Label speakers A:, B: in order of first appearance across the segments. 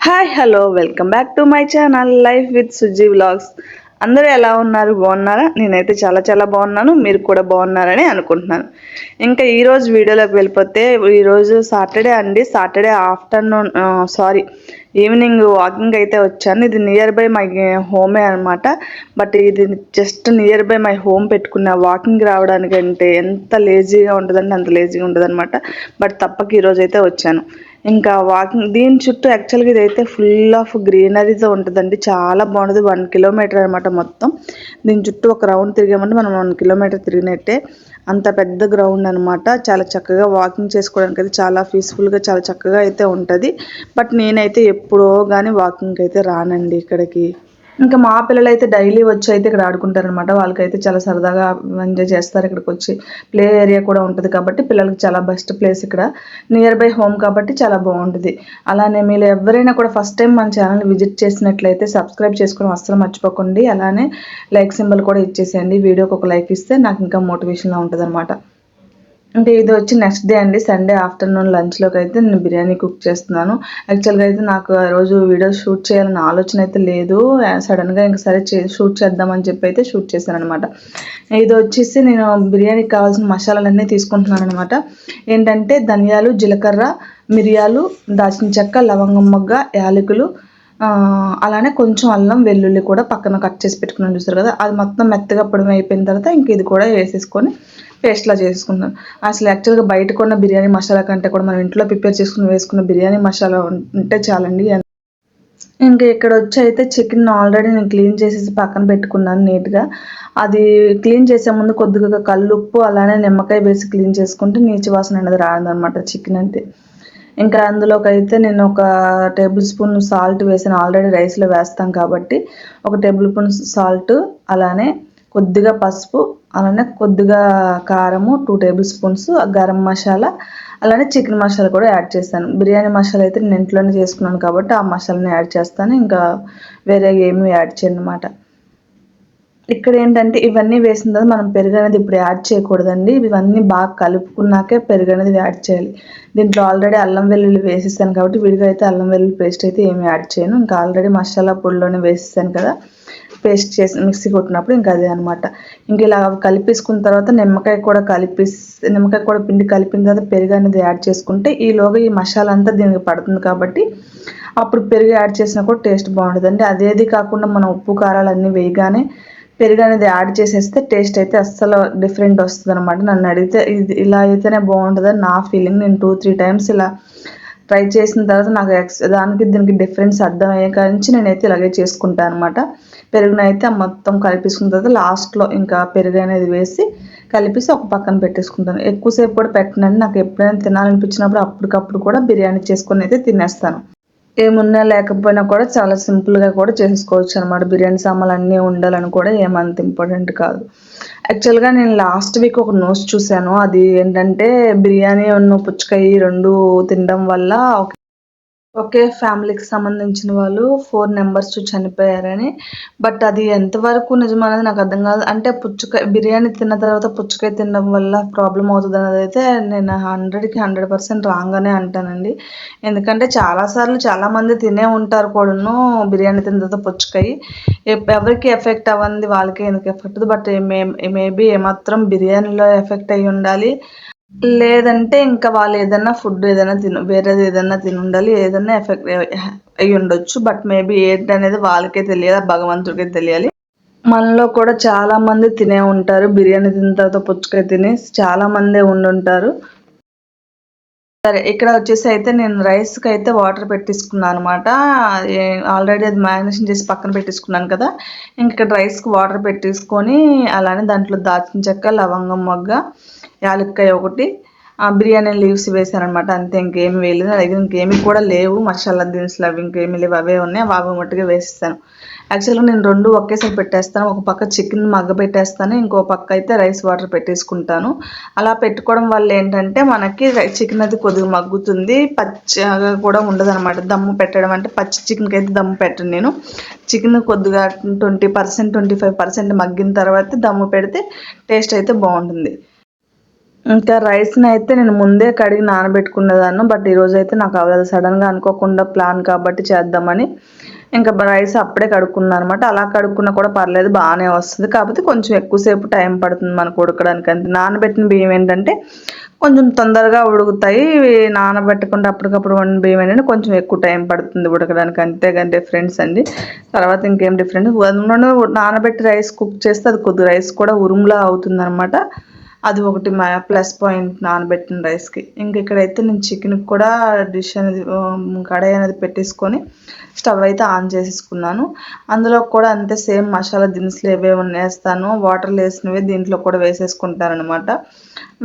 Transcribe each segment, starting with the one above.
A: Hi hello welcome back to my channel life with Suji vlogs. అందరూ ఎలా ఉన్నారు? బాగున్నారా? నేనైతే చాలా చాలా బాగున్నాను. మీరు కూడా బాగున్నారని అనుకుంటున్నాను. ఇంకా ఈరోజు వీడియోలోకి వెళ్ళిపోతే, ఈరోజు సాటర్డే అండి. సాటర్డే ఆఫ్టర్నూన్ ఈవినింగ్ వాకింగ్ అయితే వచ్చాను. ఇది నియర్ బై మై హోమే అనమాట. బట్ ఇది just near by my home పెట్టుకున్న వాకింగ్ రావడానికంటే ఎంత లేజీగా ఉంటుందంటే అంత లేజీగా ఉంటుంది అనమాట. బట్ తప్పక ఈరోజు అయితే వచ్చాను. ఇంకా వాకింగ్ దీని చుట్టూ యాక్చువల్గా ఇదైతే ఫుల్ ఆఫ్ గ్రీనరీతో ఉంటుందండి. చాలా బాగుంటుంది. 1 కిలోమీటర్ అనమాట మొత్తం. దీని చుట్టూ ఒక రౌండ్ తిరిగామంటే మనం 1 కిలోమీటర్ తిరిగినట్టే. అంత పెద్ద గ్రౌండ్ అనమాట. చాలా చక్కగా వాకింగ్ చేసుకోవడానికి అయితే చాలా పీస్ఫుల్గా చాలా చక్కగా అయితే ఉంటుంది. బట్ నేనైతే ఎప్పుడో కానీ వాకింగ్కి అయితే రానండి ఇక్కడికి. ఇంకా మా పిల్లలు అయితే డైలీ వచ్చి అయితే ఇక్కడ ఆడుకుంటారనమాట. వాళ్ళకైతే చాలా సరదాగా ఎంజాయ్ చేస్తారు. ఇక్కడికి వచ్చి ప్లే ఏరియా కూడా ఉంటుంది కాబట్టి పిల్లలకి చాలా బెస్ట్ ప్లేస్ ఇక్కడ. నియర్ బై హోమ్ కాబట్టి చాలా బాగుంటుంది. అలానే మీరు ఎవరైనా కూడా ఫస్ట్ టైం మన ఛానల్ విజిట్ చేసినట్లయితే సబ్స్క్రైబ్ చేసుకోవడం అస్సలు మర్చిపోకండి. అలానే లైక్ సింబల్ కూడా ఇచ్చేసేయండి. వీడియోకి ఒక లైక్ ఇస్తే నాకు ఇంకా మోటివేషన్గా ఉంటుంది అనమాట. అంటే ఇది వచ్చి నెక్స్ట్ డే అండి, సండే ఆఫ్టర్నూన్ లంచ్లోకి అయితే నేను బిర్యానీ కుక్ చేస్తున్నాను. యాక్చువల్గా అయితే నాకు ఆ రోజు వీడియో షూట్ చేయాలన్న ఆలోచన అయితే లేదు. సడన్గా ఇంక సరే షూట్ చేద్దామని చెప్పి అయితే షూట్ చేశాను అనమాట. ఇది వచ్చేసి నేను బిర్యానీకి కావాల్సిన మసాలాలన్నీ తీసుకుంటున్నాను అనమాట. ఏంటంటే ధనియాలు, జీలకర్ర, మిరియాలు, దాల్చిన చెక్క, లవంగం మొగ్గ, యాలకులు, అలానే కొంచెం అల్లం వెల్లుల్లి కూడా పక్కన కట్ చేసి పెట్టుకున్నాను. చూస్తారు కదా, అది మొత్తం మెత్తగా పొడి అయిపోయిన తర్వాత ఇంక ఇది కూడా వేసేసుకొని పేస్ట్లా చేసుకుంటాను. అసలు యాక్చువల్గా బయట కొన్న బిర్యానీ మసాలా కంటే కూడా మనం ఇంట్లో ప్రిపేర్ చేసుకుని వేసుకున్న బిర్యానీ మసాలా ఉంటే చాలండి. ఇంకా ఇక్కడ వచ్చి అయితే చికెన్ ఆల్రెడీ నేను క్లీన్ చేసేసి పక్కన పెట్టుకున్నాను నీట్గా. అది క్లీన్ చేసే ముందు కొద్దిగా కల్లుప్పు అలానే నిమ్మకాయ వేసి క్లీన్ చేసుకుంటే నీచు వాసన అనేది రాదనమాట చికెన్ అంటే. ఇంకా అందులోకి అయితే నేను ఒక టేబుల్ స్పూన్ సాల్ట్ వేసాను. ఆల్రెడీ రైస్లో వేస్తాం కాబట్టి ఒక టేబుల్ స్పూన్ సాల్ట్, అలానే కొద్దిగా పసుపు, అలానే కొద్దిగా కారము, 2 టేబుల్ స్పూన్స్ గరం మసాలా, అలానే చికెన్ మసాలా కూడా యాడ్ చేస్తాను. బిర్యానీ మసాలా అయితే నేను ఇంట్లోనే చేసుకున్నాను కాబట్టి ఆ మసాలాని యాడ్ చేస్తాను. ఇంకా వేరే ఏమీ యాడ్ చేయను అనమాట. ఇక్కడ ఏంటంటే ఇవన్నీ వేసిన తర్వాత మనం పెరుగు అనేది ఇప్పుడు యాడ్ చేయకూడదండి. ఇవన్నీ బాగా కలుపుకున్నాకే పెరుగు అనేది యాడ్ చేయాలి. దీంట్లో ఆల్రెడీ అల్లం వెల్లుల్లి వేసేసాను కాబట్టి విడిగా అయితే అల్లం వెల్లుల్లి పేస్ట్ అయితే ఏమి యాడ్ చేయను. ఇంకా ఆల్రెడీ మసాలా పొడిలోనే వేసేసాను కదా, పేస్ట్ చేసి మిక్సీ కొట్టినప్పుడు ఇంకా అదే అనమాట. ఇంక ఇలా కలిపేసుకున్న తర్వాత నిమ్మకాయ కూడా పిండి కలిపిన తర్వాత పెరుగు అనేది యాడ్ చేసుకుంటే ఈలోగా ఈ మసాలా అంతా దీనికి పడుతుంది కాబట్టి అప్పుడు పెరుగు యాడ్ చేసినా కూడా టేస్ట్ బాగుంటుందండి. అదేది కాకుండా మనం ఉప్పు కారాలు అన్నీ వేయగానే పెరుగు అనేది యాడ్ చేసేస్తే టేస్ట్ అయితే అస్సలు డిఫరెంట్ వస్తుంది అనమాట. నన్ను అడిగితే ఇది ఇలా అయితేనే బాగుంటుందని నా ఫీలింగ్. నేను 2-3 టైమ్స్ ఇలా ట్రై చేసిన తర్వాత నాకు దానికి దీనికి డిఫరెన్స్ అర్థమయ్యే కాంచి నేనైతే ఇలాగే చేసుకుంటాను అనమాట. పెరుగునైతే మొత్తం కలిపేసుకున్న తర్వాత లాస్ట్లో ఇంకా పెరుగు అనేది వేసి కలిపేసి ఒక పక్కన పెట్టేసుకుంటాను. ఎక్కువసేపు కూడా పెట్టనండి. నాకు ఎప్పుడైనా తినాలనిపించినప్పుడు అప్పటికప్పుడు కూడా బిర్యానీ చేసుకొని అయితే తినేస్తాను. ఏమున్నా లేకపోయినా కూడా చాలా సింపుల్గా కూడా చేసుకోవచ్చు అనమాట. బిర్యానీ సామాన్లు అన్నీ ఉండాలని కూడా ఏమంత ఇంపార్టెంట్ కాదు. యాక్చువల్గా నేను లాస్ట్ వీక్ ఒక న్యూస్ చూశాను. అది ఏంటంటే బిర్యానీ పుచ్చకాయ 2 తినడం వల్ల ఒకే ఫ్యామిలీకి సంబంధించిన వాళ్ళు 4 మెంబర్స్ చనిపోయారని. బట్ అది ఎంతవరకు నిజమనేది నాకు అర్థం కాదు. అంటే బిర్యానీ తిన్న తర్వాత పుచ్చకాయ తినడం వల్ల ప్రాబ్లం అవుతుంది అన్నది అయితే నేను 100కి 100% రాంగ్ అనే అంటానండి. ఎందుకంటే చాలాసార్లు చాలామంది తినే ఉంటారు కూడాను బిర్యానీ తిన్న తర్వాత పుచ్చకాయ. ఎవరికి ఎఫెక్ట్ అవ్వంది వాళ్ళకే ఎందుకు ఎఫెక్ట్, బట్ మేబీ ఏమాత్రం బిర్యానీలో ఎఫెక్ట్ అయ్యి ఉండాలి, లేదంటే ఇంకా వాళ్ళు ఏదైనా ఫుడ్ ఏదైనా వేరేది ఏదైనా తిని ఉండాలి, ఏదైనా ఎఫెక్ట్ అయ్యి ఉండొచ్చు. బట్ మేబీ ఏంటనేది వాళ్ళకే తెలియాలి, భగవంతుడికే తెలియాలి. మనలో కూడా చాలా మంది తినే ఉంటారు. బిర్యానీ తిన్న తర్వాత పుచ్చకాయ తిని చాలా మందే ఉండుంటారు. సరే, ఇక్కడ వచ్చేసి అయితే నేను రైస్కి అయితే వాటర్ పెట్టేసుకున్నాను అనమాట. ఆల్రెడీ అది మ్యారినేషన్ చేసి పక్కన పెట్టేసుకున్నాను కదా. ఇంక ఇక్కడ రైస్కి వాటర్ పెట్టేసుకొని అలానే దాంట్లో దాల్చిన చెక్క, లవంగం మొగ్గ, యాలక్కాయ ఒకటి, బిర్యానీ లీవ్స్ వేసాను అనమాట. అంతే, ఇంకేమి వేయలేదు. నా దగ్గర ఇంకేమి కూడా లేవు మసాలా దినుసులు, అవి ఇంకేమీ లేవు, అవే ఉన్నాయి. అవి మట్టుగా వేసేస్తాను. యాక్చువల్గా నేను 2 ఒకేసారి పెట్టేస్తాను. ఒక పక్క చికెన్ మగ్గ పెట్టేస్తాను, ఇంకో పక్క అయితే రైస్ వాటర్ పెట్టేసుకుంటాను. అలా పెట్టుకోవడం వల్ల ఏంటంటే మనకి చికెన్ అది కొద్దిగా మగ్గుతుంది, పచ్చిగా కూడా ఉండదు అనమాట. దమ్ము పెట్టడం అంటే పచ్చి చికెన్కి అయితే దమ్ము పెట్టను నేను. చికెన్ కొద్దిగా 20%, 25% మగ్గిన తర్వాత దమ్ము పెడితే టేస్ట్ అయితే బాగుంటుంది. ఇంకా రైస్ని అయితే నేను ముందే కడిగి నానబెట్టుకునేదాన్ని, బట్ ఈరోజు అయితే నాకు అవ్వలేదు. సడన్గా అనుకోకుండా ప్లాన్ కాబట్టి చేద్దామని ఇంకా రైస్ అప్పుడే కడుక్కున్నాను అనమాట. అలా కడుక్కున్నా కూడా పర్లేదు, బాగానే వస్తుంది. కాకపోతే కొంచెం ఎక్కువసేపు టైం పడుతుంది మనకు ఉడకడానికి. అంతే నానబెట్టిన బియ్యం ఏంటంటే కొంచెం తొందరగా ఉడుకుతాయి. నానబెట్టకుండా అప్పటికప్పుడు వండిన బియ్యం ఏంటంటే కొంచెం ఎక్కువ టైం పడుతుంది ఉడకడానికి. అంతేగాని డిఫరెన్స్ అండి. తర్వాత ఇంకేం డిఫరెన్స్, నానబెట్టి రైస్ కుక్ చేస్తే అది కొద్ది రైస్ కూడా ఉరుములా అవుతుంది అనమాట. అది ఒకటి మా ప్లస్ పాయింట్ నానబెట్టిన రైస్కి. ఇంక ఇక్కడైతే నేను చికెన్కి కూడా డిష్ అనేది కడాయి అనేది పెట్టేసుకొని స్టవ్ అయితే ఆన్ చేసేసుకున్నాను. అందులో కూడా అంతే సేమ్ మసాలా దినుసులు ఏవేవి వేస్తాను, వాటర్లు వేసినవి దీంట్లో కూడా వేసేసుకుంటాను అనమాట.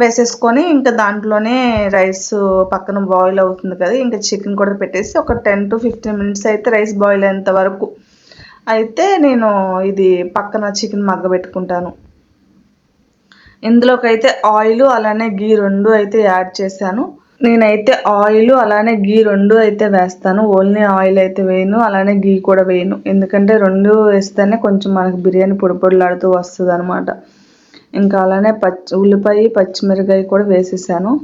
A: వేసేసుకొని ఇంకా దాంట్లోనే రైస్ పక్కన బాయిల్ అవుతుంది కదా, ఇంకా చికెన్ కూడా పెట్టేసి ఒక 10 to 15 minutes అయితే రైస్ బాయిల్ అయ్యేంత వరకు అయితే నేను ఇది పక్కన చికెన్ మగ్గబెట్టుకుంటాను. ఇందులోకైతే ఆయిల్ అలానే గీ రెండు అయితే యాడ్ చేశాను. నేనైతే ఆయిల్ అలానే గీ రెండు అయితే వేస్తాను. ఓన్లీ ఆయిల్ అయితే వేయను, అలానే గీ కూడా వేయను. ఎందుకంటే రెండు వేస్తేనే కొంచెం మనకి బిర్యానీ పొడి పొడిలాడుతూ వస్తుంది అనమాట. ఇంకా అలానే ఉల్లిపాయ పచ్చిమిరకాయ కూడా వేసేసాను.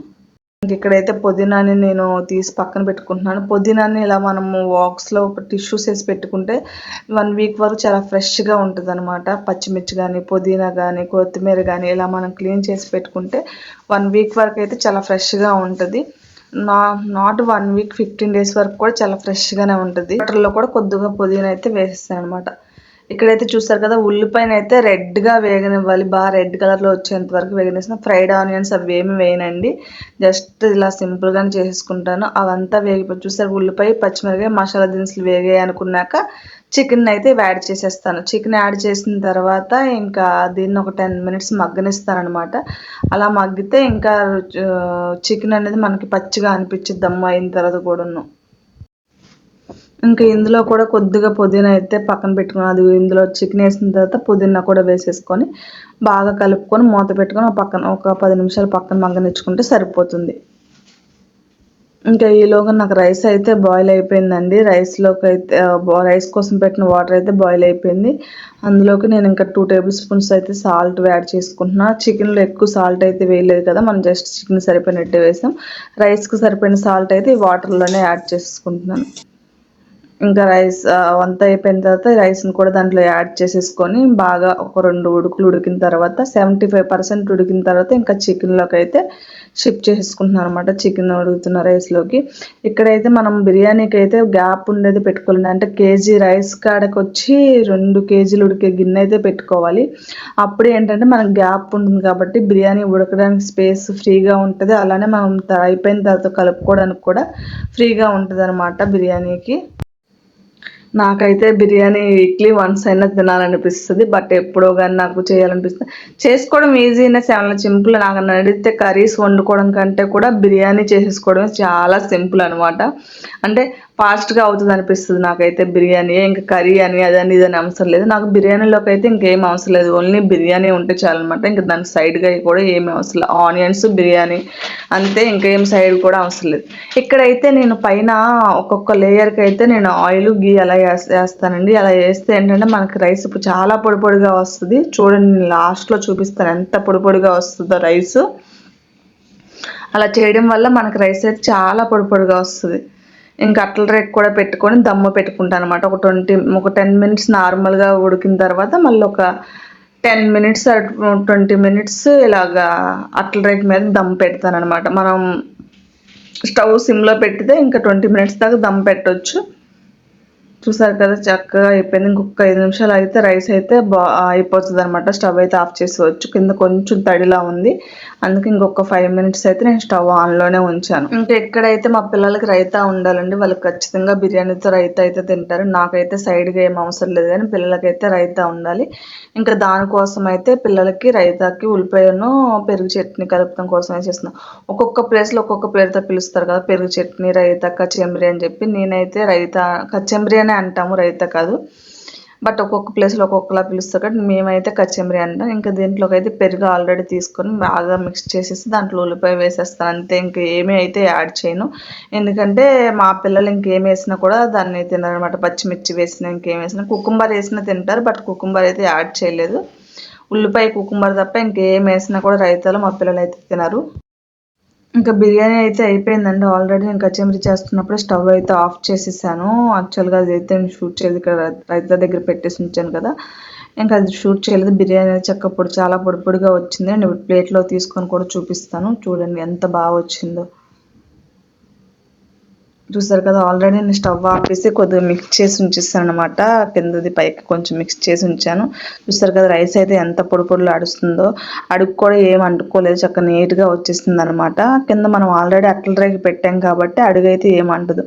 A: ఇక్కడైతే పుదీనాని నేను తీసి పక్కన పెట్టుకుంటున్నాను. పుదీనాని ఇలా మనము బాక్స్లో టిష్యూస్ వేసి పెట్టుకుంటే 1 week వరకు చాలా ఫ్రెష్గా ఉంటుంది అనమాట. పచ్చిమిర్చి కానీ పుదీనా కానీ కొత్తిమీర కానీ ఇలా మనం క్లీన్ చేసి పెట్టుకుంటే 1 week వరకు అయితే చాలా ఫ్రెష్గా ఉంటుంది. నాట్ 1 week, 15 days వరకు కూడా చాలా ఫ్రెష్గానే ఉంటుంది. వాటర్లో కూడా కొద్దిగా పుదీనా అయితే వేసేస్తాను అనమాట. ఇక్కడైతే చూస్తారు కదా, ఉల్లిపాయన అయితే రెడ్గా వేగనివ్వాలి, బాగా రెడ్ కలర్లో వచ్చేంత వరకు వేగనేసిన. ఫ్రైడ్ ఆనియన్స్ అవి ఏమి వేయనండి, జస్ట్ ఇలా సింపుల్గానే చేసేసుకుంటాను. అవంతా వేగిపోయి చూస్తారు, ఉల్లిపాయ పచ్చిమిరకాయ మసాలా దినుసులు వేగాయి అనుకున్నాక చికెన్ అయితే యాడ్ చేసేస్తాను. చికెన్ యాడ్ చేసిన తర్వాత ఇంకా దీన్ని ఒక 10 minutes మగ్గనిస్తాను అనమాట. అలా మగ్గితే ఇంకా చికెన్ అనేది మనకి పచ్చిగా అనిపించింది దమ్ము అయిన తర్వాత కూడాను. ఇంకా ఇందులో కూడా కొద్దిగా పుదీనా అయితే పక్కన పెట్టుకుని, అది ఇందులో చికెన్ వేసిన తర్వాత పుదీనా కూడా వేసేసుకొని బాగా కలుపుకొని మూత పెట్టుకొని ఒక 10 నిమిషాలు పక్కన మగ్గనిచ్చుకుంటే సరిపోతుంది. ఇంకా ఈలోగా నాకు రైస్ అయితే బాయిల్ అయిపోయిందండి. రైస్ కోసం పెట్టిన వాటర్ అయితే బాయిల్ అయిపోయింది. అందులోకి నేను ఇంకా 2 tablespoons అయితే సాల్ట్ యాడ్ చేసుకుంటున్నా. చికెన్లో ఎక్కువ సాల్ట్ అయితే వేయలేదు కదా, మనం జస్ట్ చికెన్ సరిపోయినట్టే వేసాం. రైస్కి సరిపోయిన సాల్ట్ అయితే ఈ వాటర్లోనే యాడ్ చేసుకుంటున్నాను. ఇంకా రైస్ అంతా అయిపోయిన తర్వాత రైస్ని కూడా దాంట్లో యాడ్ చేసేసుకొని బాగా ఒక 2 ఉడుకులు ఉడికిన తర్వాత 75% ఉడికిన తర్వాత ఇంకా చికెన్లోకి అయితే షిఫ్ట్ చేసేసుకుంటున్నాను అనమాట. చికెన్ ఉడుకుతున్న రైస్లోకి. ఇక్కడైతే మనం బిర్యానీకి అయితే గ్యాప్ ఉండేది పెట్టుకోవాలి. అంటే కేజీ రైస్ కాడకి వచ్చి 2 kgs ఉడికే గిన్నె అయితే పెట్టుకోవాలి. అప్పుడు ఏంటంటే మనకు గ్యాప్ ఉంటుంది కాబట్టి బిర్యానీ ఉడకడానికి స్పేస్ ఫ్రీగా ఉంటుంది. అలానే మనం అయిపోయిన తర్వాత కలుపుకోవడానికి కూడా ఫ్రీగా ఉంటుంది అనమాట బిర్యానీకి. నాకైతే బిర్యానీ వీక్లీ వన్స్ అయినా తినాలనిపిస్తుంది, బట్ ఎప్పుడో కానీ నాకు చేయాలనిపిస్తుంది. చేసుకోవడం ఈజీనే, చాలా సింపుల్. నాకు అడిగితే కర్రీస్ వండుకోవడం కంటే కూడా బిర్యానీ చేసేసుకోవడం చాలా సింపుల్ అనమాట. అంటే ఫాస్ట్గా అవుతుంది అనిపిస్తుంది నాకైతే బిర్యానీ. ఇంకా కర్రీ అని అదని ఇదని అవసరం లేదు నాకు. బిర్యానీలోకి అయితే ఇంకేం అవసరం లేదు, ఓన్లీ బిర్యానీ ఉంటే చాలన్నమాట. ఇంకా దానికి సైడ్గా కూడా ఏమీ అవసరం లేదు, ఆనియన్స్ బిర్యానీ అంతే, ఇంకేం సైడ్ కూడా అవసరం లేదు. ఇక్కడైతే నేను పైన ఒక్కొక్క లేయర్కి అయితే నేను ఆయిల్ గీ అలా వేస్తానండి. అలా వేస్తే ఏంటంటే మనకి రైస్ ఇప్పుడు చాలా పొడి పొడిగా వస్తుంది. చూడండి, నేను లాస్ట్లో చూపిస్తాను ఎంత పొడి పొడిగా వస్తుందో రైస్. అలా చేయడం వల్ల మనకి రైస్ అయితే చాలా పొడి పొడిగా వస్తుంది. ఇంకా అట్ల రేక్ కూడా పెట్టుకొని దమ్ము పెట్టుకుంటాను అనమాట. ఒక 10 minutes నార్మల్గా ఉడికిన తర్వాత మళ్ళీ ఒక 10 minutes 20 minutes ఇలాగా అట్ల రేక్ మీద దమ్ పెడతాను అనమాట. మనం స్టవ్ సిమ్లో పెట్టితే ఇంకా 20 minutes దాకా దమ్ పెట్టవచ్చు. చూసారు కదా, చక్కగా అయిపోయింది. ఇంకొక 5 నిమిషాలు అయితే రైస్ అయితే అయిపోతుంది అనమాట. స్టవ్ అయితే ఆఫ్ చేసేవచ్చు. కింద కొంచెం తడిలా ఉంది, అందుకే ఇంకొక 5 minutes అయితే నేను స్టవ్ ఆన్లోనే ఉంచాను. ఇంకా ఎక్కడైతే మా పిల్లలకి రైతా ఉండాలండి, వాళ్ళకి ఖచ్చితంగా బిర్యానీతో రైతా అయితే తింటారు. నాకైతే సైడ్గా ఏం అవసరం లేదు, కానీ పిల్లలకైతే రైతా ఉండాలి. ఇంకా దానికోసం అయితే పిల్లలకి రైతాకి ఉల్లిపాయను పెరుగు చట్నీ కలుపుతాం కోసం చేస్తున్నాను. ఒక్కొక్క ప్లేస్లో ఒక్కొక్క పేరుతో పిలుస్తారు కదా, పెరుగు చట్నీ, రైతా, కచెంబరి అని చెప్పి. నేనైతే రైతా కచెంబరి అనే అంటాము, రైతా కాదు. బట్ ఒక్కొక్క ప్లేస్లో ఒక్కొక్కలా పిలుస్తారు కాబట్టి మేమైతే కచెంబరి అంటాం. ఇంకా దీంట్లోకి అయితే పెరుగు ఆల్రెడీ తీసుకొని బాగా మిక్స్ చేసేసి దాంట్లో ఉల్లిపాయ వేసేస్తాను అంతే. ఇంక ఏమీ అయితే యాడ్ చేయను, ఎందుకంటే మా పిల్లలు ఇంకేం వేసినా కూడా దాన్ని తినరనమాట. పచ్చిమిర్చి వేసినా ఇంకేం వేసినా, కుకుంబర్ వేసినా తింటారు, బట్ కుకుంబర్ అయితే యాడ్ చేయలేదు. ఉల్లిపాయ కుకుంబర్ తప్ప ఇంకేం వేసినా కూడా రైతాలో మా పిల్లలు అయితే తినరు. ఇంకా బిర్యానీ అయితే అయిపోయిందండి ఆల్రెడీ. నేను కచ్చెమరి చేస్తున్నప్పుడు స్టవ్ అయితే ఆఫ్ చేసేసాను. యాక్చువల్గా అది అయితే నేను షూట్ చేయలేదు, ఇక్కడ రైతా దగ్గర పెట్టేసి ఉంచాను కదా, ఇంకా అది షూట్ చేయలేదు. బిర్యానీ అయితే చక్క చాలా పొడి పొడిగా వచ్చింది. నేను ప్లేట్లో తీసుకొని కూడా చూపిస్తాను, చూడండి ఎంత బాగా వచ్చిందో. చూసారు కదా, ఆల్రెడీ నేను స్టవ్ ఆపేసి కొద్దిగా మిక్స్ చేసి ఉంచేసాను అనమాట. కిందది పైకి కొంచెం మిక్స్ చేసి ఉంచాను. చూసారు కదా రైస్ అయితే ఎంత పొడి పొడిలో అడుస్తుందో. అడుగు కూడా ఏం అంటుకోలేదు, చక్కగా నీట్గా వచ్చేసింది అనమాట. కింద మనం ఆల్రెడీ అట్ల రేగి పెట్టాం కాబట్టి అడుగు అయితే ఏమంటదు.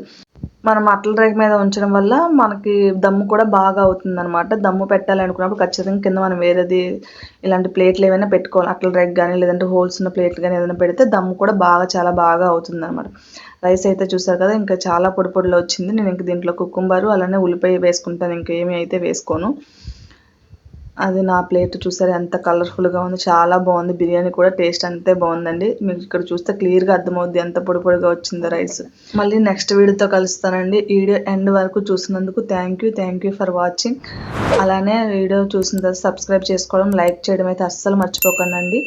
A: మనం అట్ల రేగి మీద ఉంచడం వల్ల మనకి దమ్ము కూడా బాగా అవుతుంది అనమాట. దమ్ము పెట్టాలి అనుకున్నప్పుడు ఖచ్చితంగా కింద మనం వేరేది ఇలాంటి ప్లేట్లు ఏమైనా పెట్టుకోవాలి. అట్ల రేగి కానీ లేదంటే హోల్స్ ఉన్న ప్లేట్లు కానీ ఏదైనా పెడితే దమ్ము కూడా చాలా బాగా అవుతుంది అనమాట. రైస్ అయితే చూసారు కదా ఇంకా చాలా పొడి పొడిలో వచ్చింది. నేను ఇంక దీంట్లో కుకుంబరు అలానే ఉల్లిపాయ వేసుకుంటాను, ఇంకేమీ అయితే వేసుకోను. అది నా ప్లేట్ చూసారు ఎంత కలర్ఫుల్గా ఉంది, చాలా బాగుంది. బిర్యానీ కూడా టేస్ట్ అంతే బాగుందండి. మీకు ఇక్కడ చూస్తే క్లియర్గా అర్థమవుద్ది ఎంత పొడి పొడిగా వచ్చిందో రైస్. మళ్ళీ నెక్స్ట్ వీడియోతో కలుస్తానండి. ఈ వీడియో ఎండ్ వరకు చూసినందుకు థ్యాంక్ యూ ఫర్ వాచింగ్. అలానే వీడియో చూసిన తర్వాత సబ్స్క్రైబ్ చేసుకోవడం, లైక్ చేయడం అయితే అస్సలు మర్చిపోకండి.